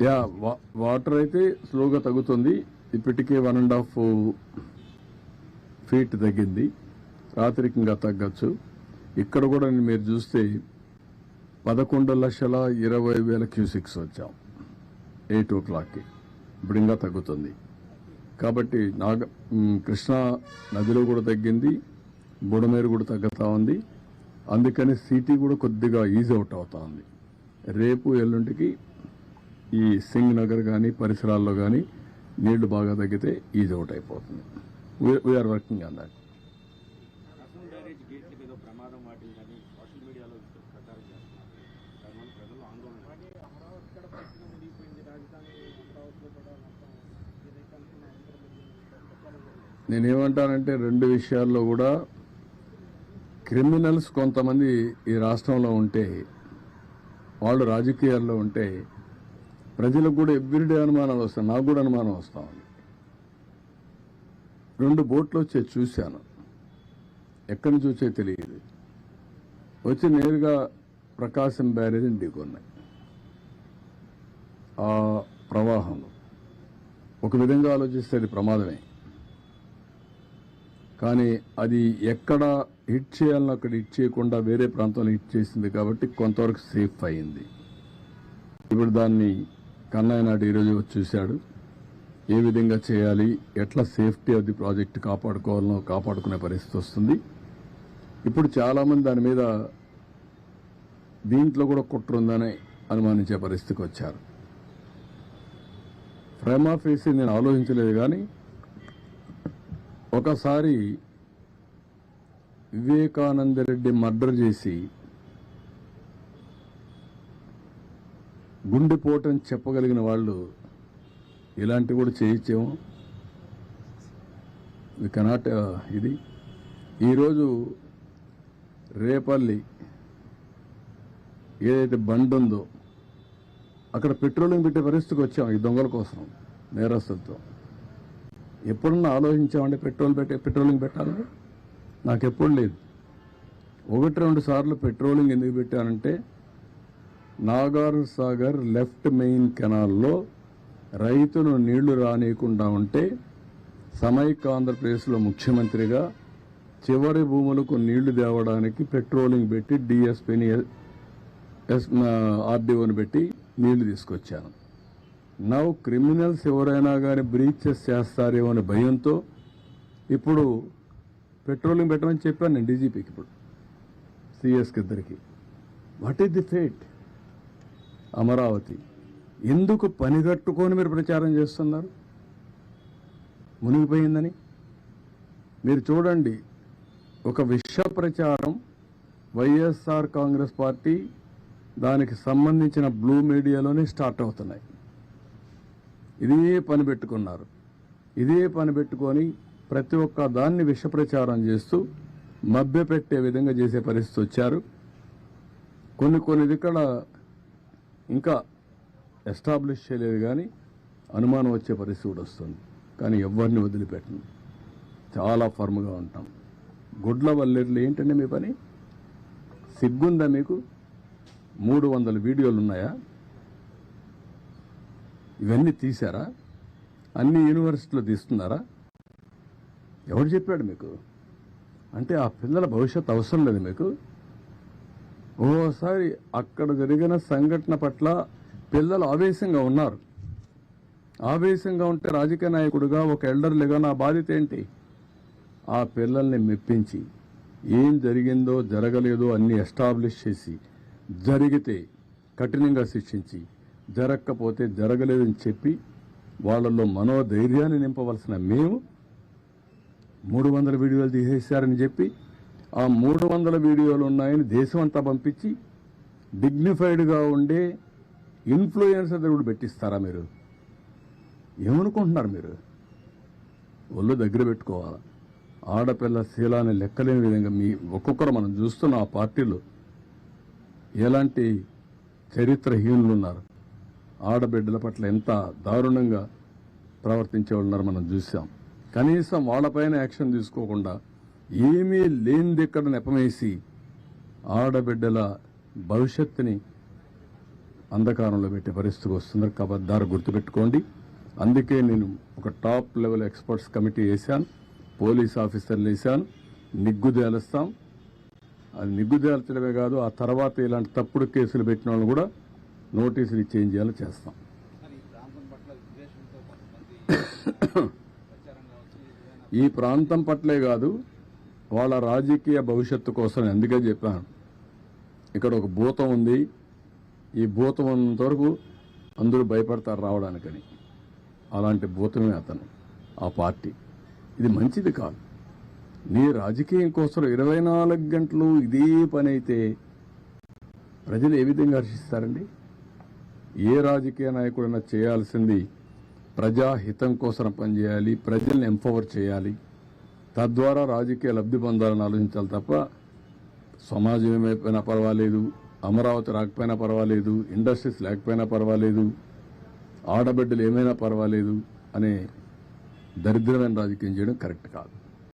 Yeah water అయితే స్లోగా తగ్గుతుంది. ఇప్పటికే 1.5 ఫీట్ తగ్గింది. రాత్రికి ఇంకా తగ్గచ్చు. ఇక్కడ కూడా మీరు చూస్తే 11,20,000 క్యూసిక్స్ వచ్చాం 8 o'clockకి. ఇప్పుడు ఇంకా తగ్గుతుంది. కాబట్టి కృష్ణా నదిలో కూడా తగ్గింది, బుడమేరు కూడా తగ్గుతా ఉంది. అందుకని సిటీ కూడా కొద్దిగా ఈజ్ అవుట్ అవుతా ఉంది. రేపు ఎల్లుంటికి ఈ సింగ్ నగర్ కానీ పరిసరాల్లో కానీ నీళ్లు బాగా తగ్గితే ఈజ్ అవుట్ అయిపోతుంది. We are working on that. నేనేమంటానంటే రెండు విషయాల్లో కూడా క్రిమినల్స్ కొంతమంది ఈ రాష్ట్రంలో ఉంటే, వాళ్ళు రాజకీయాల్లో ఉంటే ప్రజలకు కూడా ఎవ్రీడే అనుమానాలు వస్తాయి. నాకు కూడా అనుమానం వస్తా ఉంది. 2 బోట్లు వచ్చే చూశాను, ఎక్కడి నుంచి వచ్చే తెలియదు. వచ్చి నేరుగా ప్రకాశం బ్యారేజీని ఢీకొన్నాయి. ఆ ప్రవాహంలో ఒక విధంగా ఆలోచిస్తే అది ప్రమాదమే. కానీ అది ఎక్కడ హిట్ చేయాలని అక్కడ హిట్ చేయకుండా వేరే ప్రాంతంలో హిట్ చేసింది కాబట్టి కొంతవరకు సేఫ్ అయింది. ఇప్పుడు దాన్ని కన్నయ్య నాయుడు ఈరోజు వచ్చి చూశాడు. ఏ విధంగా చేయాలి, ఎట్లా సేఫ్టీ ఆఫ్ ది ప్రాజెక్ట్ కాపాడుకోవాలనో కాపాడుకునే పరిస్థితి వస్తుంది. ఇప్పుడు చాలామంది దాని మీద దీంట్లో కూడా కుట్ర ఉందని అనుమానించే పరిస్థితికి వచ్చారు. ప్రేమా ఫేసి నేను ఆలోచించలేదు. కానీ ఒకసారి వివేకానంద రెడ్డి మర్డర్ చేసి గుండెపోటని చెప్పగలిగిన వాళ్ళు ఇలాంటివి కూడా చేయొచ్చేమో. We cannot. ఇది ఈరోజు రేపల్లి ఏదైతే బండ్ ఉందో అక్కడ పెట్రోలింగ్ పెట్టే పరిస్థితికి వచ్చాం ఈ దొంగల కోసం, నేరస్తులతో. ఎప్పుడన్నా ఆలోచించామంటే పెట్రోలింగ్ పెట్టాలని? నాకెప్పుడు లేదు. 1-2 సార్లు పెట్రోలింగ్ ఎందుకు పెట్టానంటే, నాగార్ సాగర్ లెఫ్ట్ మెయిన్ కెనాల్లో రైతులు నీళ్లు రానియకుండా ఉంటే సమైక్య ఆంధ్రప్రదేశ్లో ముఖ్యమంత్రిగా చివరి భూములకు నీళ్లు తేవడానికి పెట్రోలింగ్ పెట్టి డిఎస్పీని ఆర్డీఓని పెట్టి నీళ్లు తీసుకొచ్చాను. నవ్ క్రిమినల్స్ ఎవరైనా కానీ బ్రీచెస్ చేస్తారేమో అనే భయంతో ఇప్పుడు పెట్రోలింగ్ పెట్టమని చెప్పాను నేను డీజీపీకి, ఇప్పుడు సిఎస్కి ఇద్దరికి. What is the fate? Amaravati ఎందుకు పనిగట్టుకొని మీరు ప్రచారం చేస్తున్నారు మునిగిపోయిందని? మీరు చూడండి, ఒక విష ప్రచారం వైఎస్ఆర్ కాంగ్రెస్ పార్టీ దానికి సంబంధించిన బ్లూ మీడియాలోనే స్టార్ట్ అవుతున్నాయి. ఇదే పని పెట్టుకున్నారు. ఇదే పని పెట్టుకొని ప్రతి ఒక్క దాన్ని విష ప్రచారం చేస్తూ మభ్యపెట్టే విధంగా చేసే పరిస్థితి వచ్చారు. కొన్ని ఇక్కడ ఇంకా ఎస్టాబ్లిష్ చేయలేదు, కానీ అనుమానం వచ్చే పరిస్థితి కూడా వస్తుంది. కానీ ఎవరిని వదిలిపెట్టను, చాలా ఫర్మ్గా ఉంటాం. గుడ్ల వల్లేర్లు ఏంటంటే మీ పని? సిగ్గుందా మీకు? 300 వీడియోలు ఉన్నాయా? ఇవన్నీ తీశారా? అన్ని యూనివర్సిటీలో తీస్తున్నారా? ఎవరు చెప్పాడు మీకు? అంటే ఆ పిల్లల భవిష్యత్తు అవసరం లేదు మీకు? ఓసారి అక్కడ జరిగిన సంఘటన పట్ల పిల్లలు ఆవేశంగా ఉన్నారు. ఆవేశంగా ఉంటే రాజకీయ నాయకుడిగా, ఒక ఎల్డర్లుగా నా బాధ్యత ఏంటి? ఆ పిల్లల్ని మెప్పించి ఏం జరిగిందో జరగలేదో అన్ని ఎస్టాబ్లిష్ చేసి, జరిగితే కఠినంగా శిక్షించి, జరగకపోతే జరగలేదని చెప్పి వాళ్ళల్లో మనోధైర్యాన్ని నింపవలసిన మేము 300 వీడియోలు తీసేశారని చెప్పి ఆ 300 వీడియోలు ఉన్నాయని దేశం అంతా పంపించి డిగ్నిఫైడ్గా ఉండే ఇన్ఫ్లుయెన్సర్ కూడా పెట్టిస్తారా మీరు? ఏమనుకుంటున్నారు మీరు? ఒళ్ళు దగ్గర పెట్టుకోవాలా. ఆడపిల్ల శీలాన్ని లెక్కలేని విధంగా మీ ఒక్కొక్కరు మనం చూస్తున్న ఆ పార్టీలో ఎలాంటి చరిత్రహీనులు ఉన్నారు. ఆడబిడ్డల పట్ల ఎంత దారుణంగా ప్రవర్తించే వాళ్ళున్నారు మనం చూసాం. కనీసం వాళ్ళపైన యాక్షన్ తీసుకోకుండా ఏమీ లేనిది ఇక్కడ నెపమేసి ఆడబిడ్డల భవిష్యత్తుని అంధకారంలో పెట్టే పరిస్థితికి వస్తుంది. కబద్దారు గుర్తుపెట్టుకోండి. అందుకే నేను ఒక టాప్ లెవెల్ ఎక్స్పర్ట్స్ కమిటీ వేశాను, పోలీస్ ఆఫీసర్లు వేశాను. నిగ్గు తేలుస్తాం. అది నిగ్గు తేల్చడమే కాదు, ఆ తర్వాత ఇలాంటి తప్పుడు కేసులు పెట్టిన వాళ్ళు కూడా నోటీసులు చేంజ్ చేయాలో చేస్తాం. ఈ ప్రాంతం పట్లే కాదు, వాళ్ళ రాజకీయ భవిష్యత్తు కోసం అందుకే చెప్పాను, ఇక్కడ ఒక భూతం ఉంది, ఈ భూతం ఉన్నంత వరకు అందరూ భయపడతారు రావడానికని. అలాంటి భూతమే అతను, ఆ పార్టీ. ఇది మంచిది కాదు. నీ రాజకీయం కోసం 24 గంటలు ఇదే పని అయితే ప్రజలు ఏ విధంగా హర్షిస్తారండి? ఏ రాజకీయ నాయకుడైనా చేయాల్సింది ప్రజాహితం కోసం పనిచేయాలి, ప్రజల్ని ఎంపవర్ చేయాలి, తద్వారా రాజకీయ లబ్ధి పొందాలని ఆలోచించాలి తప్ప సమాజం ఏమైపోయినా పర్వాలేదు, అమరావతి రాకపోయినా పర్వాలేదు, ఇండస్ట్రీస్ లేకపోయినా పర్వాలేదు, ఆడబిడ్డలు ఏమైనా పర్వాలేదు అనే దరిద్రమైన రాజకీయం చేయడం కరెక్ట్ కాదు.